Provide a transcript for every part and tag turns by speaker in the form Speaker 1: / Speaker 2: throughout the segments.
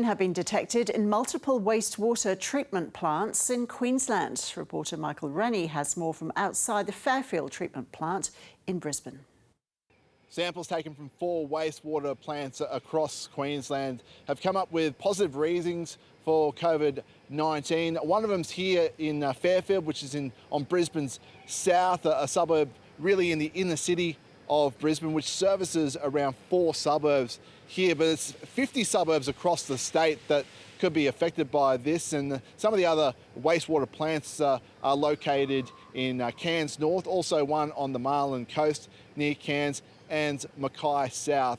Speaker 1: Have been detected in multiple wastewater treatment plants in Queensland. Reporter Michael Rennie has more from outside the Fairfield treatment plant in Brisbane.
Speaker 2: Samples taken from 4 wastewater plants across Queensland have come up with positive readings for COVID-19. One of them's here in Fairfield, which is on Brisbane's south, a suburb really in the inner city of Brisbane, which services around 4 suburbs here, but it's 50 suburbs across the state that could be affected by this, and some of the other wastewater plants are located in Cairns North, also one on the Marlin Coast near Cairns, and Mackay South.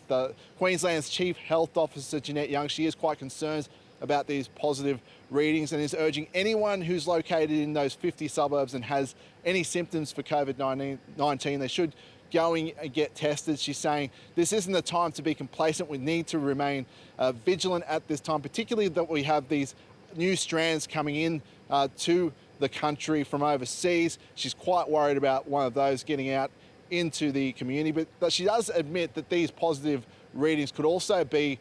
Speaker 2: Queensland's Chief Health Officer Jeanette Young, she is quite concerned about these positive readings and is urging anyone who's located in those 50 suburbs and has any symptoms for COVID-19, they should going and get tested. She's saying this isn't the time to be complacent. We need to remain vigilant at this time, particularly that we have these new strands coming in to the country from overseas. She's quite worried about one of those getting out into the community, but she does admit that these positive readings could also be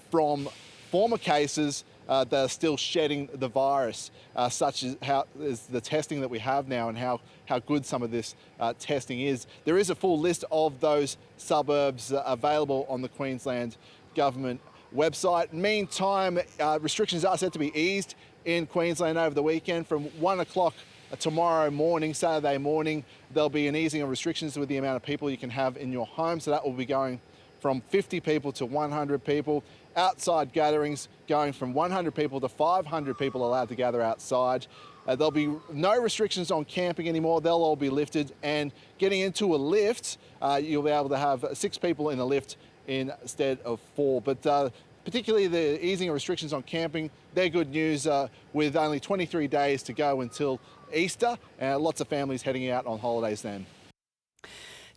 Speaker 2: from former cases that are still shedding the virus, such as the testing that we have now and how good some of this testing is. There is a full list of those suburbs available on the Queensland Government website. Meantime, restrictions are set to be eased in Queensland over the weekend. From 1 o'clock tomorrow morning, Saturday morning, there'll be an easing of restrictions with the amount of people you can have in your home. So that will be going from 50 people to 100 people. Outside gatherings going from 100 people to 500 people allowed to gather outside. There'll be no restrictions on camping anymore. They'll all be lifted. And getting into a lift, you'll be able to have 6 people in a lift instead of 4. But particularly the easing of restrictions on camping, they're good news with only 23 days to go until Easter. Lots of families heading out on holidays then.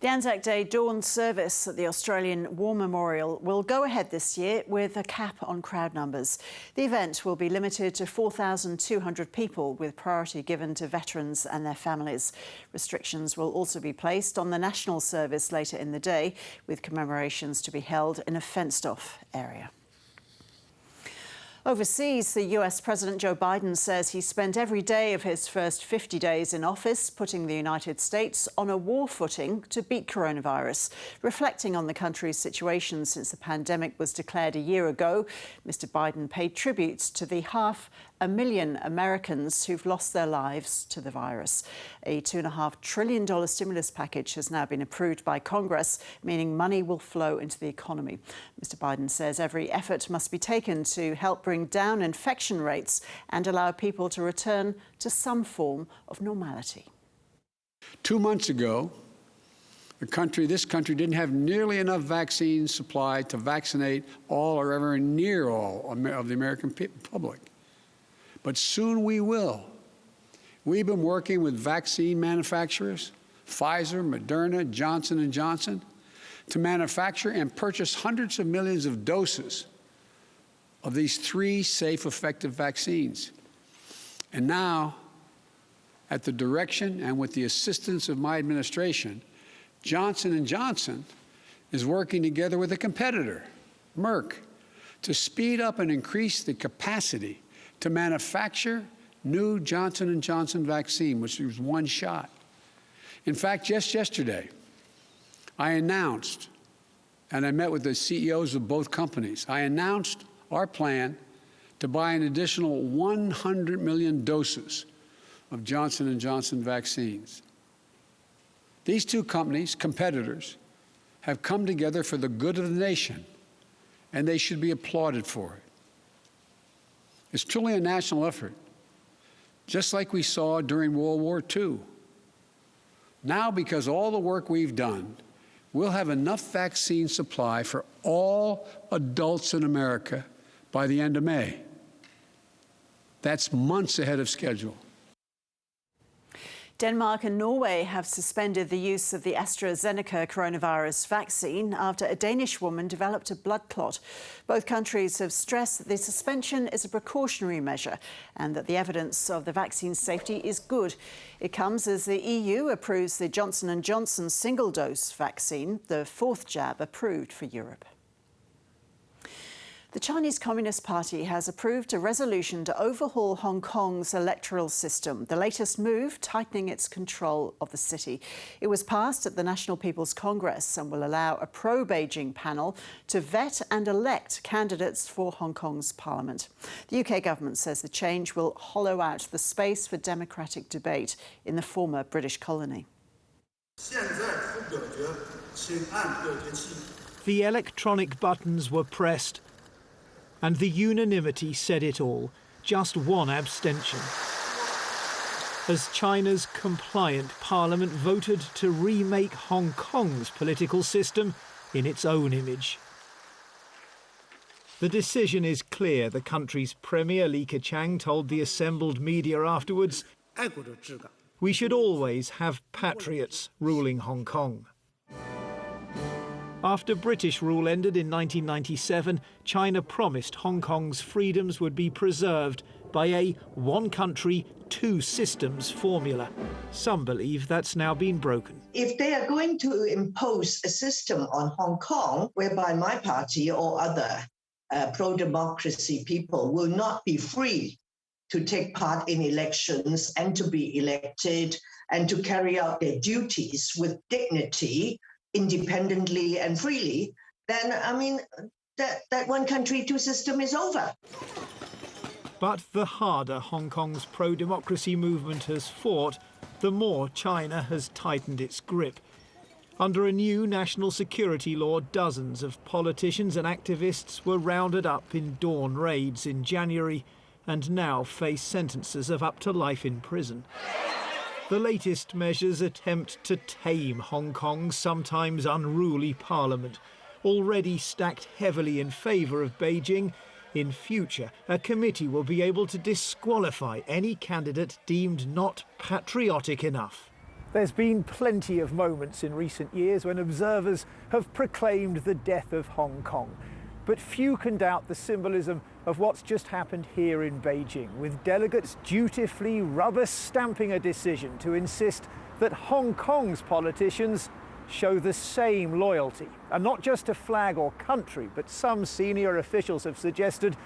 Speaker 1: The Anzac Day dawn service at the Australian War Memorial will go ahead this year with a cap on crowd numbers. The event will be limited to 4,200 people, with priority given to veterans and their families. Restrictions will also be placed on the national service later in the day, with commemorations to be held in a fenced-off area. Overseas, the US President Joe Biden says he spent every day of his first 50 days in office putting the United States on a war footing to beat coronavirus. Reflecting on the country's situation since the pandemic was declared a year ago, Mr. Biden paid tribute to the 500,000 Americans who've lost their lives to the virus. A $2.5 trillion stimulus package has now been approved by Congress, meaning money will flow into the economy. Mr. Biden says every effort must be taken to help bring down infection rates and allow people to return to some form of normality.
Speaker 3: 2 months ago, this country didn't have nearly enough vaccine supply to vaccinate all or ever near all of the American public. But soon we will. We've been working with vaccine manufacturers, Pfizer, Moderna, Johnson & Johnson, to manufacture and purchase hundreds of millions of doses of these 3 safe, effective vaccines. And now, at the direction and with the assistance of my administration, Johnson & Johnson is working together with a competitor, Merck, to speed up and increase the capacity to manufacture new Johnson & Johnson vaccine, which is 1 shot. In fact, just yesterday, I announced, and I met with the CEOs of both companies, I announced our plan to buy an additional 100 million doses of Johnson & Johnson vaccines. These 2 companies, competitors, have come together for the good of the nation, and they should be applauded for it. It's truly a national effort, just like we saw during World War II. Now, because of all the work we've done, we'll have enough vaccine supply for all adults in America by the end of May. That's months ahead of schedule.
Speaker 1: Denmark and Norway have suspended the use of the AstraZeneca coronavirus vaccine after a Danish woman developed a blood clot. Both countries have stressed that the suspension is a precautionary measure and that the evidence of the vaccine's safety is good. It comes as the EU approves the Johnson & Johnson single-dose vaccine, the 4th jab approved for Europe. The Chinese Communist Party has approved a resolution to overhaul Hong Kong's electoral system, the latest move tightening its control of the city. It was passed at the National People's Congress and will allow a pro-Beijing panel to vet and elect candidates for Hong Kong's parliament. The UK government says the change will hollow out the space for democratic debate in the former British colony.
Speaker 4: The electronic buttons were pressed, and the unanimity said it all, just one abstention. As China's compliant parliament voted to remake Hong Kong's political system in its own image. The decision is clear, the country's premier Li Keqiang told the assembled media afterwards. We should always have patriots ruling Hong Kong. After British rule ended in 1997, China promised Hong Kong's freedoms would be preserved by a one country, two systems formula. Some believe that's now been broken.
Speaker 5: If they are going to impose a system on Hong Kong whereby my party or other pro-democracy people will not be free to take part in elections and to be elected and to carry out their duties with dignity, independently and freely, then, that one country, two system is over.
Speaker 4: But the harder Hong Kong's pro-democracy movement has fought, the more China has tightened its grip. Under a new national security law, dozens of politicians and activists were rounded up in dawn raids in January and now face sentences of up to life in prison. The latest measures attempt to tame Hong Kong's sometimes unruly parliament. Already stacked heavily in favour of Beijing, in future a committee will be able to disqualify any candidate deemed not patriotic enough. There's been plenty of moments in recent years when observers have proclaimed the death of Hong Kong. But few can doubt the symbolism of what's just happened here in Beijing, with delegates dutifully rubber-stamping a decision to insist that Hong Kong's politicians show the same loyalty, and not just to flag or country, but some senior officials have suggested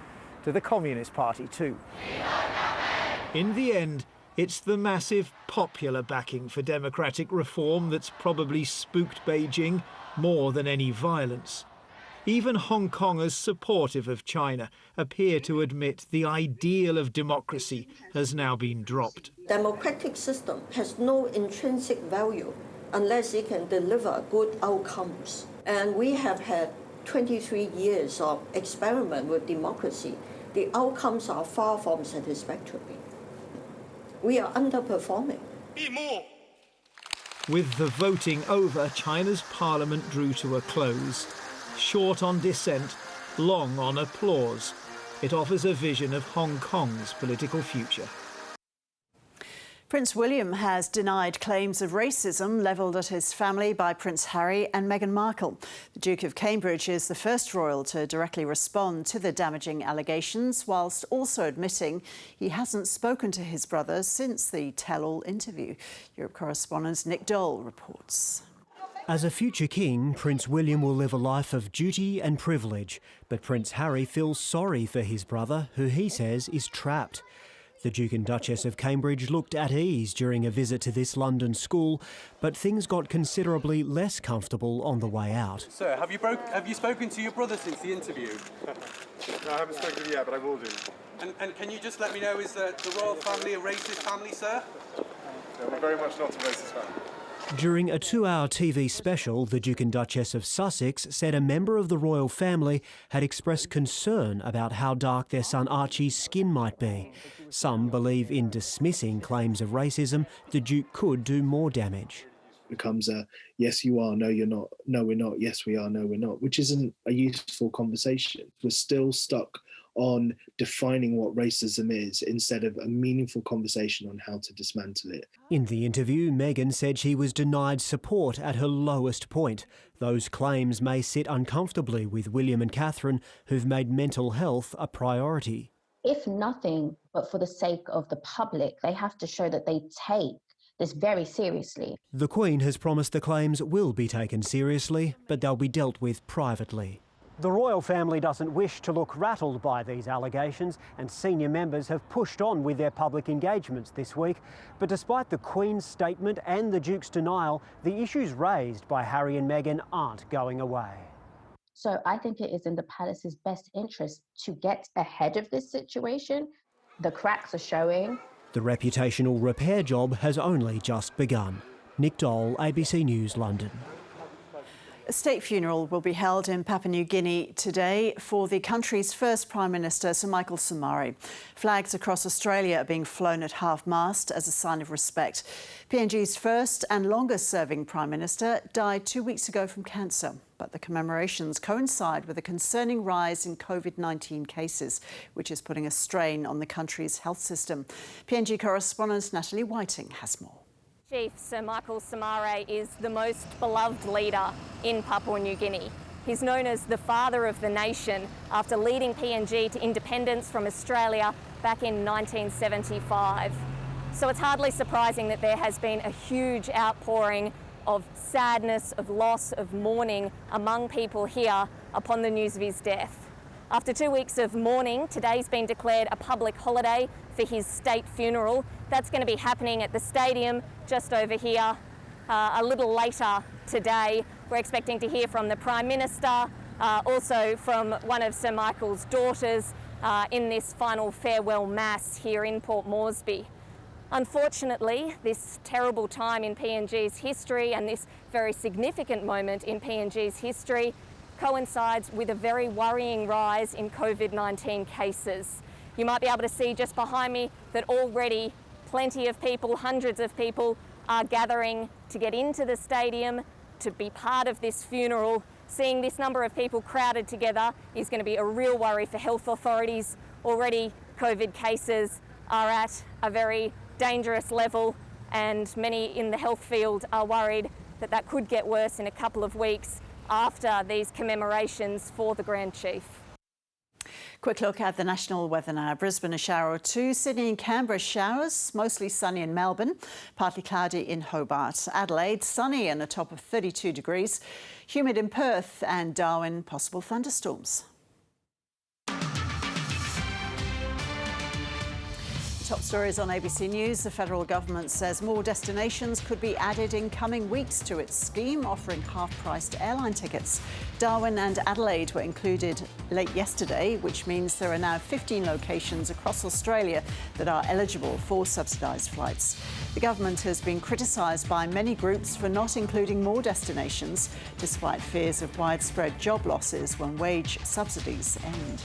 Speaker 4: to the Communist Party too. In the end, it's the massive popular backing for democratic reform that's probably spooked Beijing more than any violence. Even Hong Kongers supportive of China appear to admit the ideal of democracy has now been dropped.
Speaker 6: Democratic system has no intrinsic value unless it can deliver good outcomes. And we have had 23 years of experiment with democracy. The outcomes are far from satisfactory. We are underperforming.
Speaker 4: With the voting over, China's parliament drew to a close. Short on dissent, long on applause. It offers a vision of Hong Kong's political future.
Speaker 1: Prince William has denied claims of racism levelled at his family by Prince Harry and Meghan Markle. The Duke of Cambridge is the first royal to directly respond to the damaging allegations, whilst also admitting he hasn't spoken to his brother since the tell-all interview. Europe correspondent Nick Dole reports.
Speaker 7: As a future king, Prince William will live a life of duty and privilege, but Prince Harry feels sorry for his brother, who he says is trapped. The Duke and Duchess of Cambridge looked at ease during a visit to this London school, but things got considerably less comfortable on the way out.
Speaker 8: Sir, have you spoken to your brother since the interview?
Speaker 9: No, I haven't spoken to him yet, but I will do.
Speaker 8: And can you just let me know, is the royal family a racist family, sir?
Speaker 9: No, we're very much not a racist family.
Speaker 7: During a 2-hour TV special, the Duke and Duchess of Sussex said a member of the royal family had expressed concern about how dark their son Archie's skin might be. Some believe in dismissing claims of racism, the Duke could do more damage.
Speaker 10: It becomes a yes you are, no you're not, no we're not, yes we are, no we're not, which isn't a useful conversation. We're still stuck on defining what racism is instead of a meaningful conversation on how to dismantle it.
Speaker 7: In the interview, Meghan said she was denied support at her lowest point. Those claims may sit uncomfortably with William and Catherine, who've made mental health a priority.
Speaker 11: If nothing but for the sake of the public, they have to show that they take this very seriously.
Speaker 7: The Queen has promised the claims will be taken seriously, but they'll be dealt with privately. The royal family doesn't wish to look rattled by these allegations, and senior members have pushed on with their public engagements this week. But despite the Queen's statement and the Duke's denial, the issues raised by Harry and Meghan aren't going away.
Speaker 11: So I think it is in the palace's best interest to get ahead of this situation. The cracks are showing.
Speaker 7: The reputational repair job has only just begun. Nick Dole, ABC News, London.
Speaker 1: A state funeral will be held in Papua New Guinea today for the country's first Prime Minister, Sir Michael Somare. Flags across Australia are being flown at half-mast as a sign of respect. PNG's first and longest-serving Prime Minister died 2 weeks ago from cancer, but the commemorations coincide with a concerning rise in COVID-19 cases, which is putting a strain on the country's health system. PNG correspondent Natalie Whiting has more.
Speaker 12: Chief Sir Michael Somare is the most beloved leader in Papua New Guinea. He's known as the father of the nation after leading PNG to independence from Australia back in 1975. So it's hardly surprising that there has been a huge outpouring of sadness, of loss, of mourning among people here upon the news of his death. After 2 weeks of mourning, today's been declared a public holiday for his state funeral. That's going to be happening at the stadium just over here a little later today. We're expecting to hear from the Prime Minister, also from one of Sir Michael's daughters in this final farewell mass here in Port Moresby. Unfortunately, this terrible time in PNG's history and this very significant moment in PNG's history coincides with a very worrying rise in COVID-19 cases. You might be able to see just behind me that already plenty of people, hundreds of people, are gathering to get into the stadium to be part of this funeral. Seeing this number of people crowded together is going to be a real worry for health authorities. Already COVID cases are at a very dangerous level, and many in the health field are worried that that could get worse in a couple of weeks after these commemorations for the Grand Chief.
Speaker 1: Quick look at the national weather now. Brisbane, a shower or two. Sydney and Canberra, showers. Mostly sunny in Melbourne. Partly cloudy in Hobart. Adelaide, sunny and a top of 32 degrees. Humid in Perth, and Darwin, possible thunderstorms. Top stories on ABC News. The federal government says more destinations could be added in coming weeks to its scheme, offering half-priced airline tickets. Darwin and Adelaide were included late yesterday, which means there are now 15 locations across Australia that are eligible for subsidised flights. The government has been criticised by many groups for not including more destinations, despite fears of widespread job losses when wage subsidies end.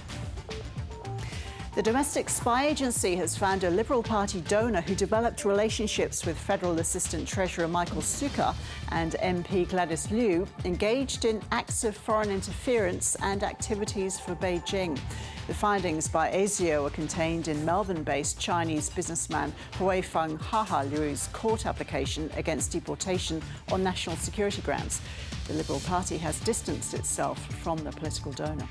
Speaker 1: The Domestic Spy Agency has found a Liberal Party donor who developed relationships with Federal Assistant Treasurer Michael Sukkar and MP Gladys Liu, engaged in acts of foreign interference and activities for Beijing. The findings by ASIO are contained in Melbourne-based Chinese businessman Huifeng Haha Liu's court application against deportation on national security grounds. The Liberal Party has distanced itself from the political donor.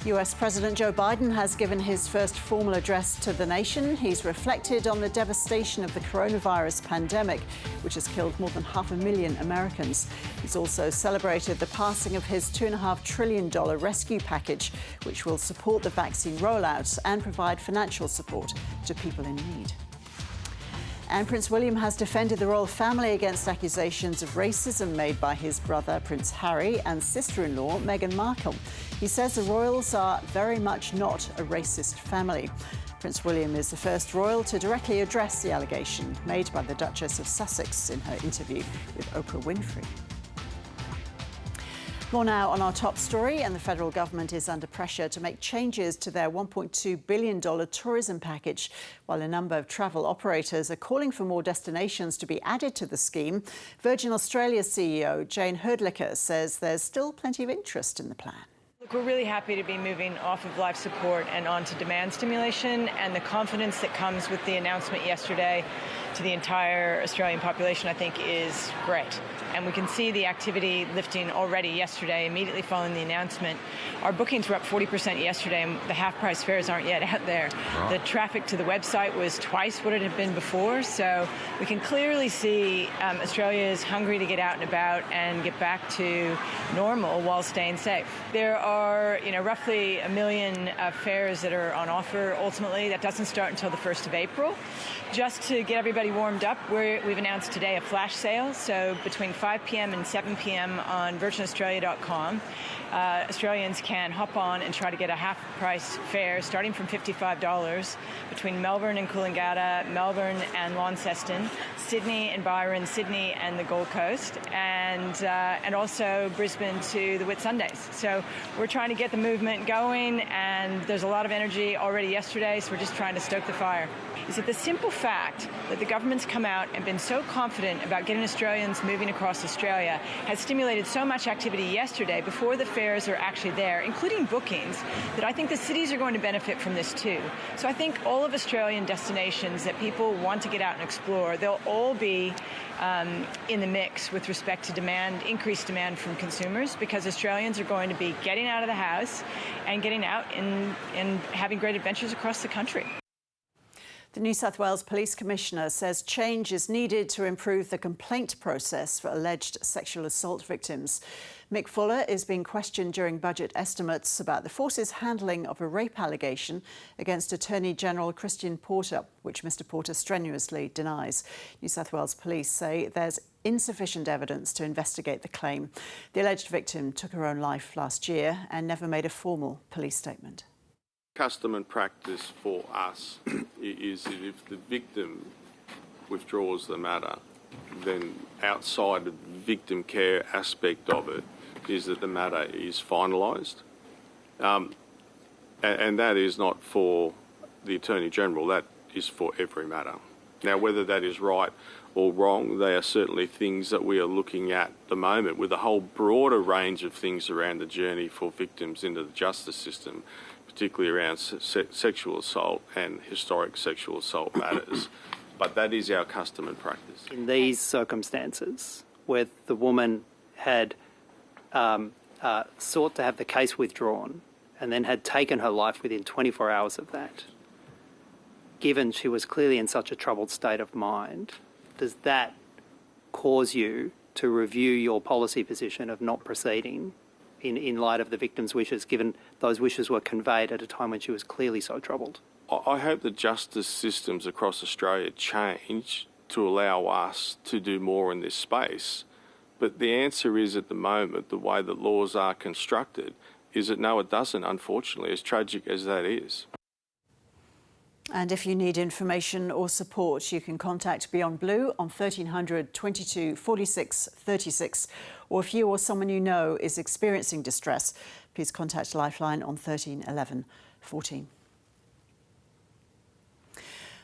Speaker 1: US President Joe Biden has given his first formal address to the nation. He's reflected on the devastation of the coronavirus pandemic, which has killed more than 500,000 Americans. He's also celebrated the passing of his $2.5 trillion rescue package, which will support the vaccine rollout and provide financial support to people in need. And Prince William has defended the royal family against accusations of racism made by his brother Prince Harry and sister-in-law Meghan Markle. He says the royals are very much not a racist family. Prince William is the first royal to directly address the allegation made by the Duchess of Sussex in her interview with Oprah Winfrey. More now on our top story, and the federal government is under pressure to make changes to their $1.2 billion tourism package. While a number of travel operators are calling for more destinations to be added to the scheme, Virgin Australia's CEO Jane Herdlicker says there's still plenty of interest in the plan.
Speaker 13: Look, we're really happy to be moving off of life support and onto demand stimulation, and the confidence that comes with the announcement yesterday to the entire Australian population, I think, is great. And we can see the activity lifting already yesterday, immediately following the announcement. Our bookings were up 40% yesterday, and the half-price fares aren't yet out there. Wow. The traffic to the website was twice what it had been before, so we can clearly see Australia is hungry to get out and about and get back to normal while staying safe. There are, roughly 1 million fares that are on offer ultimately. That doesn't start until the 1st of April. Just to get everybody warmed up, we've announced today a flash sale, so between 5 p.m. and 7 p.m. on virginaustralia.com, Australians can hop on and try to get a half-price fare starting from $55 between Melbourne and Coolangatta, Melbourne and Launceston, Sydney and Byron, Sydney and the Gold Coast, and also Brisbane to the Whitsundays. So we're trying to get the movement going, and there's a lot of energy already yesterday, so we're just trying to stoke the fire. Is that the simple fact that the government's come out and been so confident about getting Australians moving across Australia has stimulated so much activity yesterday before the fares are actually there, including bookings, that I think the cities are going to benefit from this too. So I think all of Australian destinations that people want to get out and explore, they'll all be in the mix with respect to demand, increased demand from consumers, because Australians are going to be getting out of the house and getting out and having great adventures across the country.
Speaker 1: The New South Wales Police Commissioner says change is needed to improve the complaint process for alleged sexual assault victims. Mick Fuller is being questioned during budget estimates about the force's handling of a rape allegation against Attorney General Christian Porter, which Mr Porter strenuously denies. New South Wales Police say there's insufficient evidence to investigate the claim. The alleged victim took her own life last year and never made a formal police statement.
Speaker 14: Custom and practice for us is that if the victim withdraws the matter, then outside of the victim care aspect of it is that the matter is finalised. And that is not for the Attorney General, that is for every matter. Now, whether that is right or wrong, they are certainly things that we are looking at the moment with a whole broader range of things around the journey for victims into the justice system, particularly around sexual assault and historic sexual assault matters. But that is our custom and practice.
Speaker 15: In these circumstances, where the woman had sought to have the case withdrawn and then had taken her life within 24 hours of that, given she was clearly in such a troubled state of mind, does that cause you to review your policy position of not proceeding in light of the victim's wishes, given those wishes were conveyed at a time when she was clearly so troubled?
Speaker 14: I hope the justice systems across Australia change to allow us to do more in this space. But the answer is, at the moment, the way that laws are constructed, is that no, it doesn't, unfortunately, as tragic as that is.
Speaker 1: And if you need information or support, you can contact Beyond Blue on 1300 22 46 36. Or if you or someone you know is experiencing distress, please contact Lifeline on 13 11 14.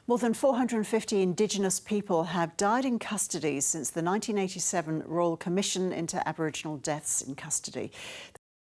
Speaker 1: More than 450 Indigenous people have died in custody since the 1987 Royal Commission into Aboriginal Deaths in Custody.